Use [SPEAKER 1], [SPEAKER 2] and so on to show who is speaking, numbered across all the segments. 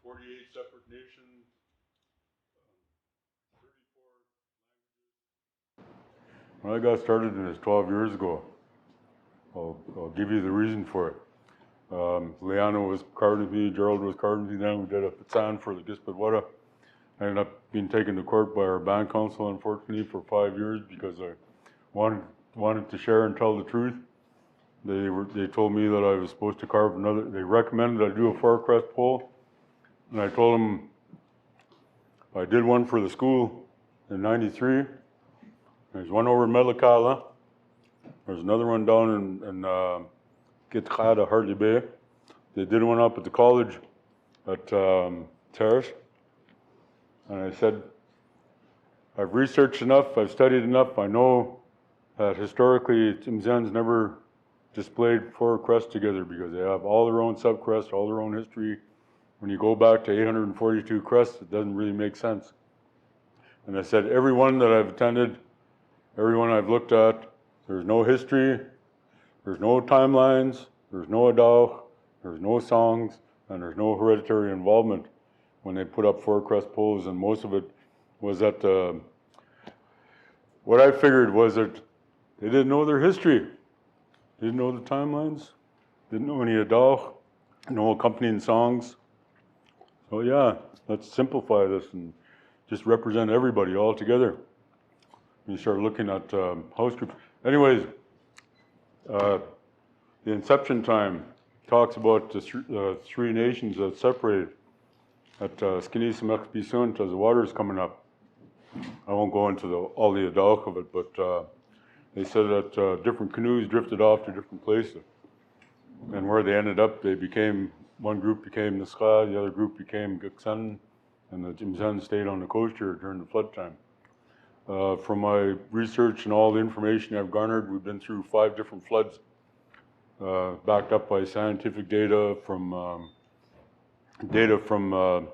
[SPEAKER 1] 48 separate nations, 34 languages. When I got started in this 12 years ago, I'll give you the reason for it. Leanna was carding with me, Gerald was carding with me, then we did a Tsm'syen for the Gispatwada. I ended up being taken to court by our band council, unfortunately, for 5 years because I wanted to share and tell the truth. They told me that I was supposed to carve another, they recommended I do a 4-crest pole, and I told them I did one for the school in '93. There's one over in Metlakatla. There's another one down in Gitchada, Hartley Bay. They did one up at the college at Terrace. And I said, I've researched enough, I've studied enough, I know that historically Tsm'syen's never displayed 4 crests together because they have all their own subcrests, all their own history. When you go back to 842 crests, it doesn't really make sense. And I said, every one that I've attended, every one I've looked at, there's no history, there's no timelines, there's no Adaawx, there's no songs, and there's no hereditary involvement when they put up 4-crest poles, and most of it was that, what I figured was that they didn't know their history, didn't know the timelines, didn't know any Adaawx, no accompanying songs. So yeah, let's simplify this and just represent everybody all together. You start looking at house groups. Anyways, the inception time talks about the 3 nations that separated at Tsm'syen as the water's coming up. I won't go into all the Adaawx of it, but they said that different canoes drifted off to different places. And where they ended up, one group became Niska, the other group became Guksan, and the Tsm'syen stayed on the coast here during the flood time. From my research and all the information I've garnered, we've been through 5 different floods, backed up by scientific data from the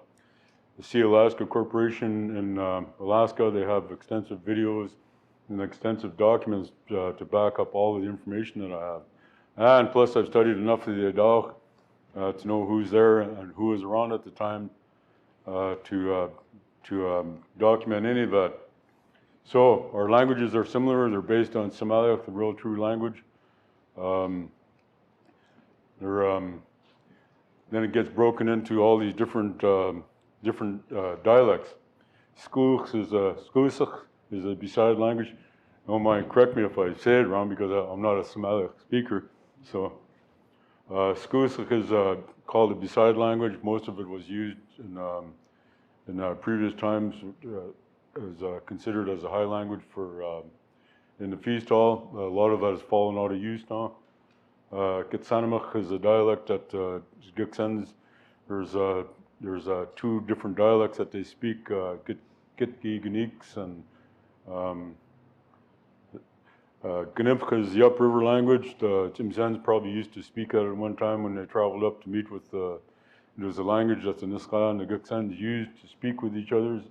[SPEAKER 1] Sea Alaska Corporation in Alaska. They have extensive videos and extensive documents to back up all of the information that I have. And plus, I've studied enough of the Adaawx to know who's there and who was around at the time to document any of that. So our languages are similar. They're based on Tsm'syen, the real true language. Then it gets broken into all these different dialects. Skuusik is a beside language. Don't mind, correct me if I say it wrong because I'm not a Tsm'syen speaker. So Skuusik is called a beside language. Most of it was used in previous times as considered as a high language for in the feast hall. A lot of that has fallen out of use now. Gitsanamach is a dialect that Giksens. There's 2 different dialects that they speak, Gitki Ganiks, and Ganipka is the upriver language. The Tsm'syens probably used to speak at it one time when they traveled up to meet with, there's a language that the Niska and the Giksens used to speak with each other,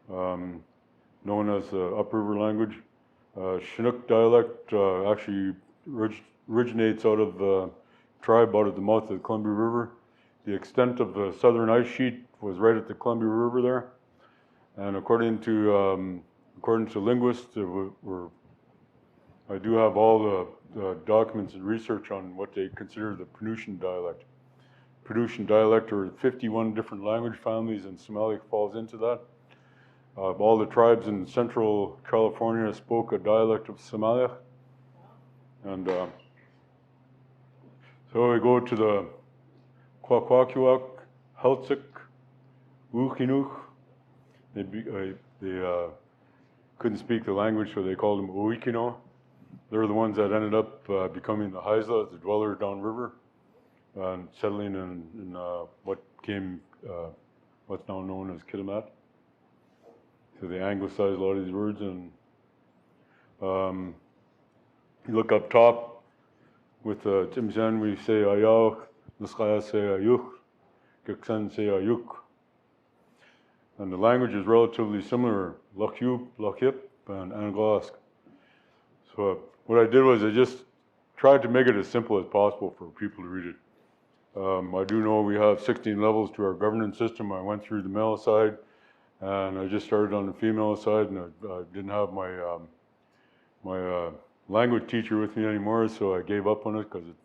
[SPEAKER 1] known as the upriver language. Chinook dialect actually originates out of the tribe out of the mouth of the Columbia River. The extent of the southern ice sheet was right at the Columbia River there. And according to linguists, I do have all the documents and research on what they consider the Penutian dialect. Penutian dialect are 51 different language families, and Somali falls into that. All the tribes in central California spoke a dialect of Somali. And so we go to the Kwakwakiwak, Heltsik, Uchinuch. They couldn't speak the language, so they called them Uikino. They're the ones that ended up becoming the Haisla, the dwellers downriver, and settling in what's now known as Kitimat. So they anglicized a lot of these words, and you look up top with Tsm'syen, we say Adaawx, Niskaya say Ayuk, Giksen say Ayuk. And the language is relatively similar, Lakyup, Lakyip, and Anglask. So what I did was I just tried to make it as simple as possible for people to read it. I do know we have 16 levels to our governance system. I went through the male side, and I just started on the female side, and I didn't have my language teacher with me anymore, so I gave up on it because it's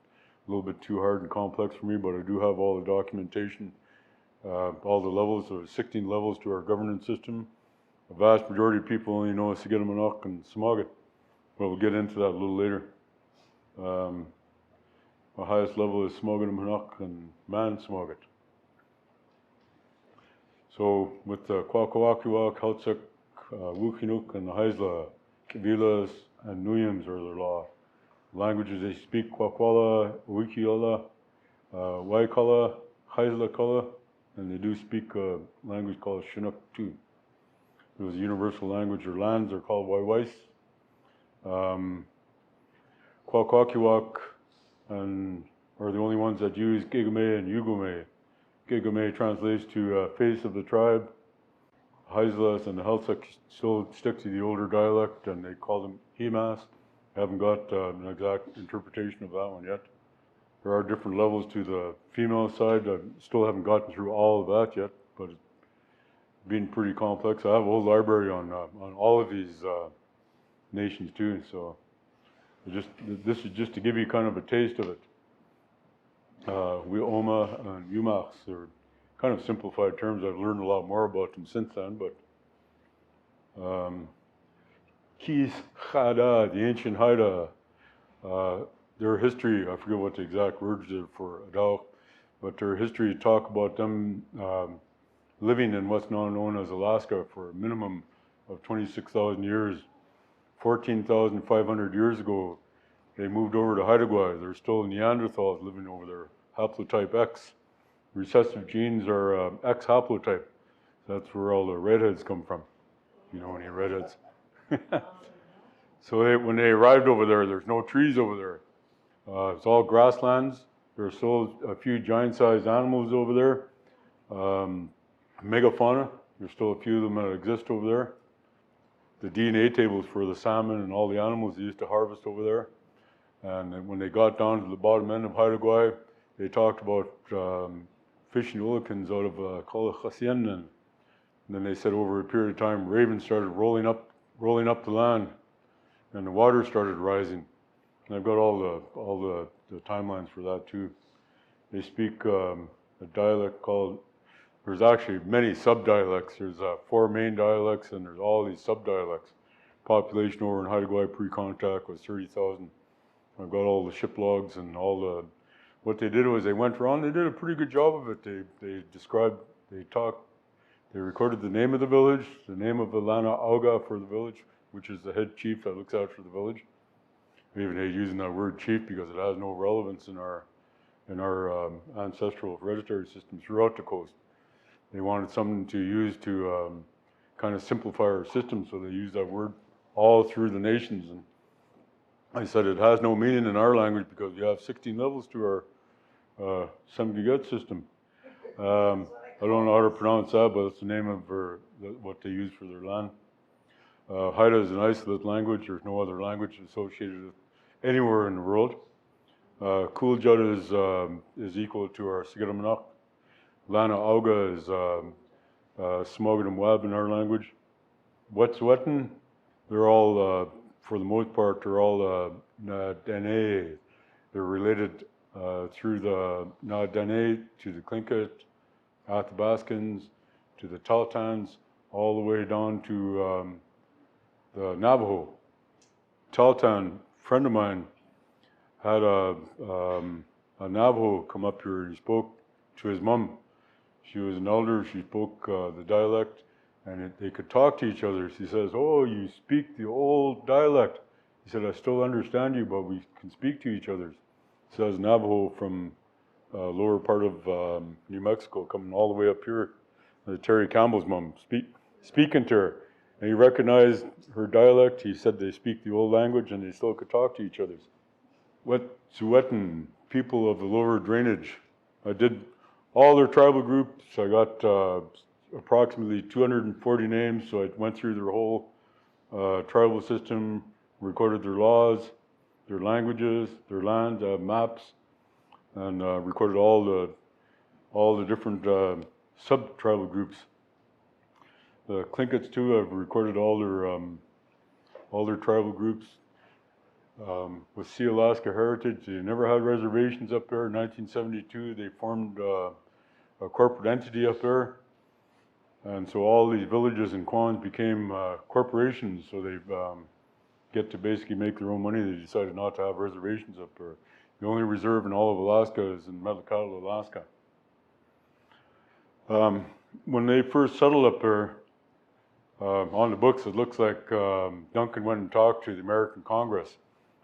[SPEAKER 1] a little bit too hard and complex for me, but I do have all the documentation, all the levels, so 16 levels to our governance system. The vast majority of people only know Sigidamanoch and Smoggit, but we'll get into that a little later. The highest level is Smogidamanoch and Man Smoggit. So with the Kwakwakawak, Haltsuk, Wukinuk, and the Haisla, Kabilas, and Nuyams are their law. Languages they speak Kwakwala, Wikiola, Waikala, Haisla Kala, and they do speak a language called Chinook too. It was a universal language. Their lands are called Waiwais. Kwakwakiwak and are the only ones that use Gigame and Yugome. Gigame translates to face of the tribe. Haislas and the Haltsuk still stick to the older dialect, and they call them Himas. I haven't got an exact interpretation of that one yet. There are different levels to the female side. I still haven't gotten through all of that yet, but it's been pretty complex. I have a whole library on all of these nations too, so this is just to give you kind of a taste of it. Wioma and Umachs are kind of simplified terms. I've learned a lot more about them since then, but Kis Chada, the ancient Haida, their history, I forget what the exact words are for Adaawx, but their history talk about them living in what's now known as Alaska for a minimum of 26,000 years. 14,500 years ago, they moved over to Haida. There's still Neanderthals living over there, haplotype X. Recessive genes are X haplotype. That's where all the redheads come from. You know any redheads? So when they arrived over there, there's no trees over there. It's all grasslands. There's still a few giant-sized animals over there. Megafauna, there's still a few of them that exist over there. The DNA tables for the salmon and all the animals they used to harvest over there. And when they got down to the bottom end of Haida, they talked about fishing olikins out of Tsm'syen, and then they said over a period of time, ravens started rolling up the land, and the water started rising. And I've got all the timelines for that too. They speak a dialect called. There's actually many sub-dialects. There's 4 main dialects, and there's all these sub-dialects. Population over in Haida pre-contact was 30,000. I've got all the ship logs and all the. What they did was they went around. They did a pretty good job of it. They described, they talked, they recorded the name of the village, the name of the Adaawx for the village, which is the head chief that looks after the village. I even hate using that word chief because it has no relevance in our ancestral hereditary system throughout the coast. They wanted something to use to kind of simplify our system, so they used that word all through the nations. And I said it has no meaning in our language because we have 16 levels to our Tsm'syen system. I don't know how to pronounce that, but it's the name of what they use for their land. Haida is an isolate language. There's no other language associated with anywhere in the world. Kuljut is equal to our Sigidamanoch. Adaawx is Smogidamwab in our language. Wet'suwet'en, they're all, for the most part, they're all Dene. They're related through the Dene to the Tlingit, Athabascans, to the Tahltans, all the way down to the Navajo. Tahltan, a friend of mine, had a Navajo come up here and he spoke to his mom. She was an elder, she spoke the dialect, and they could talk to each other. She says, "Oh, you speak the old dialect." He said, "I still understand you, but we can speak to each other." Says Navajo from lower part of New Mexico, coming all the way up here. Terry Campbell's mom speaking to her. And he recognized her dialect. He said they speak the old language and they still could talk to each other. Wet'suwet'en, people of the lower drainage. I did all their tribal groups. I got approximately 240 names, so I went through their whole tribal system, recorded their laws, their languages, their lands, maps. and recorded all the different sub-tribal groups. The Tlinkits too have recorded all their tribal groups. With Sea Alaska Heritage, they never had reservations up there. In 1972, they formed a corporate entity up there. And so all these villages and clans became corporations, so they get to basically make their own money. They decided not to have reservations up there. The only reserve in all of Alaska is in Metlakatla, Alaska. When they first settled up there, on the books, it looks like Duncan went and talked to the American Congress,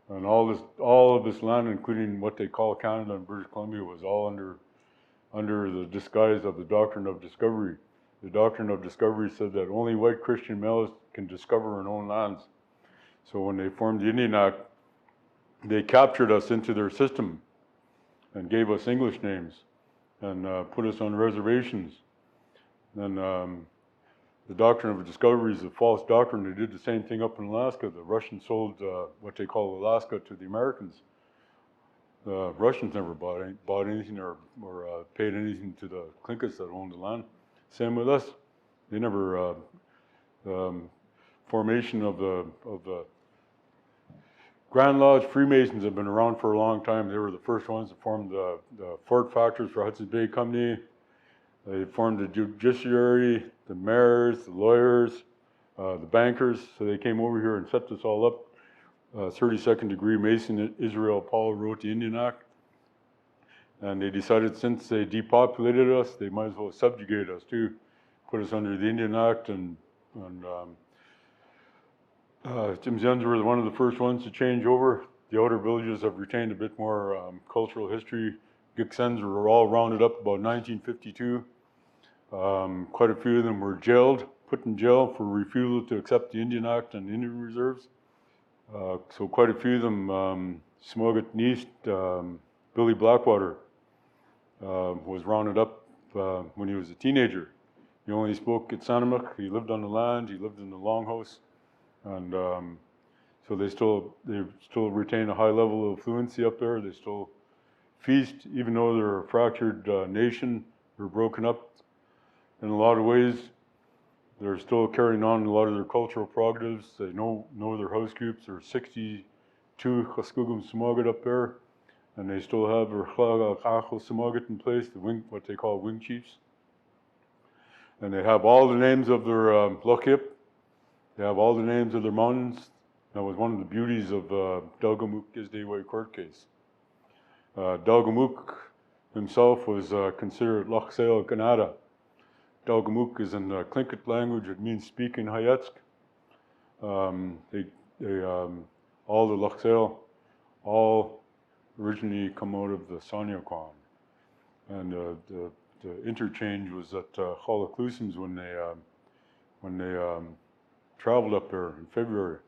[SPEAKER 1] and all of this land, including what they call Canada and British Columbia, was all under the disguise of the doctrine of discovery. The doctrine of discovery said that only white Christian males can discover and own lands. So when they formed the Indian Act, they captured us into their system and gave us English names and put us on reservations. Then the doctrine of discovery is a false doctrine. They did the same thing up in Alaska. The Russians sold what they call Alaska to the Americans. The Russians never bought anything or paid anything to the Tlinkits that owned the land. Same with us. They never formation of the Grand Lodge Freemasons have been around for a long time. They were the first ones to form the Fort Factors for Hudson's Bay Company. They formed the judiciary, the mayors, the lawyers, the bankers. So they came over here and set this all up. 32nd degree Mason Israel Paul wrote the Indian Act. And they decided since they depopulated us, they might as well subjugate us too, put us under the Indian Act. And Tsm'syen were one of the first ones to change over. The outer villages have retained a bit more cultural history. Giksens were all rounded up about 1952. Quite a few of them were jailed, put in jail for refusal to accept the Indian Act and Indian reserves. So quite a few of them, Smogot East, Billy Blackwater was rounded up when he was a teenager. He only spoke Tsm'syen. He lived on the land. He lived in the longhouse, and so they still retain a high level of fluency up there. They still feast, even though they're a fractured nation. They're broken up in a lot of ways. They're still carrying on a lot of their cultural prerogatives. They know their house groups. There are 62 Chaskugum Smogot up there, and they still have their Chagachachel Smogot in place, what they call wing chiefs. And they have all the names of their Lochip. They have all the names of their mountains. That was one of the beauties of Delgamuuk Isdaywa court case. Delgamuuk himself was considered Lochsail Canada. Delgamuuk is in the Tlingit language. It means speak in Hayetsk. All the Lochsail, all originally come out of the Saniaquan. And the interchange was at Chalaklusums when they traveled up there in February.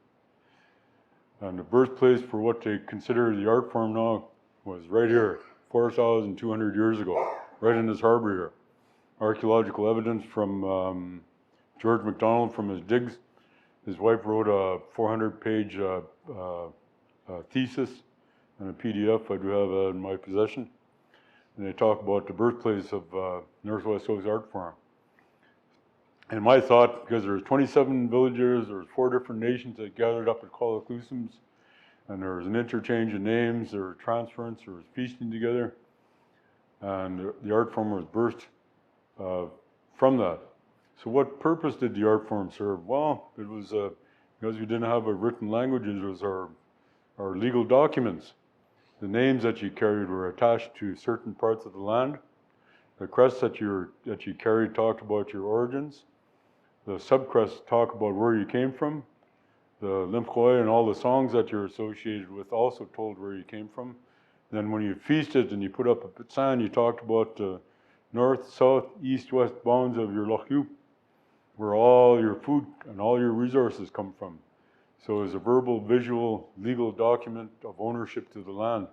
[SPEAKER 1] And the birthplace for what they consider the art form now was right here, 4,200 years ago, right in this harbor here. Archaeological evidence from George MacDonald from his digs. His wife wrote a 400-page thesis and a PDF. I do have that in my possession. And they talk about the birthplace of Northwest South art form. And my thought, because there's 27 villagers, there's 4 different nations that gathered up at Chalaklusums, and there was an interchange of names, there was transference, there was feasting together, and the art form was birthed from that. So what purpose did the art form serve? Well, it was because we didn't have a written language, it was our legal documents. The names that you carried were attached to certain parts of the land. The crests that you carried talked about your origins. The subcrests talk about where you came from. The Limchoy and all the songs that you're associated with also told where you came from. Then when you feasted and you put up a pitsan, you talked about the north, south, east, west bounds of your Lochyu, where all your food and all your resources come from. So it's a verbal, visual, legal document of ownership to the land.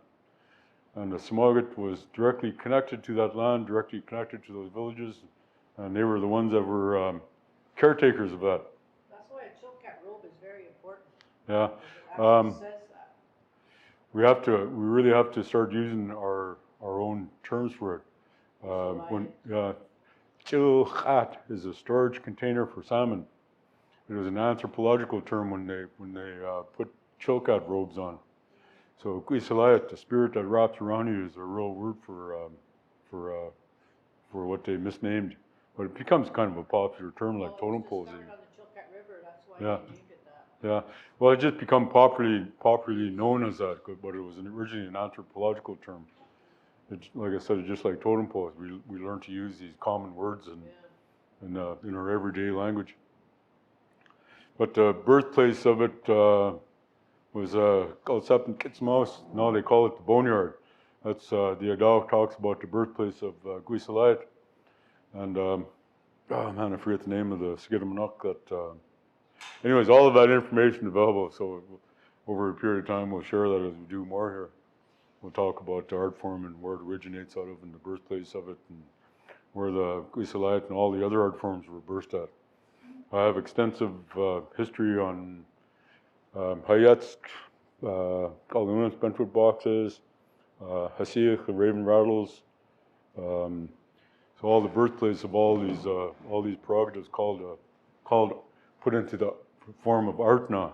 [SPEAKER 1] And the Smogot was directly connected to that land, directly connected to those villages, and they were the ones that were caretakers of that.
[SPEAKER 2] That's why a Chilkat robe is very important.
[SPEAKER 1] Yeah.
[SPEAKER 2] It actually says that.
[SPEAKER 1] We really have to start using our own common terms for it. When Chilchat is a storage container for salmon. It was an anthropological term when they put Chilkat robes on. So Gwinaalth, the spirit that wraps around you, is a real word for what they misnamed. But it becomes kind of a popular term, like totem poles.
[SPEAKER 2] It was discovered on the Chilkat River, that's why
[SPEAKER 1] Yeah.
[SPEAKER 2] they named it that.
[SPEAKER 1] Yeah, well, it just become popularly known as that, but it was originally an anthropological term. Like I said, it's just like totem poles. We learn to use these common words in our everyday language. But the birthplace of it was it's up in Tsm'syen. Now they call it the Boneyard. That's the Adaawx talks about the birthplace of Gwinaalth. And oh man, I forget the name of the Skidamanuk that. Anyways, all of that information available. So over a period of time, we'll share that as we do more here. We'll talk about the art form and where it originates out of, and the birthplace of it, and where the Gwinaalth and all the other art forms were birthed at. I have extensive history on Hayetsk, Kalunas, bentwood boxes, Hasiach, the raven rattles. So all the birthplace of all these prerogatives called put into the form of art now.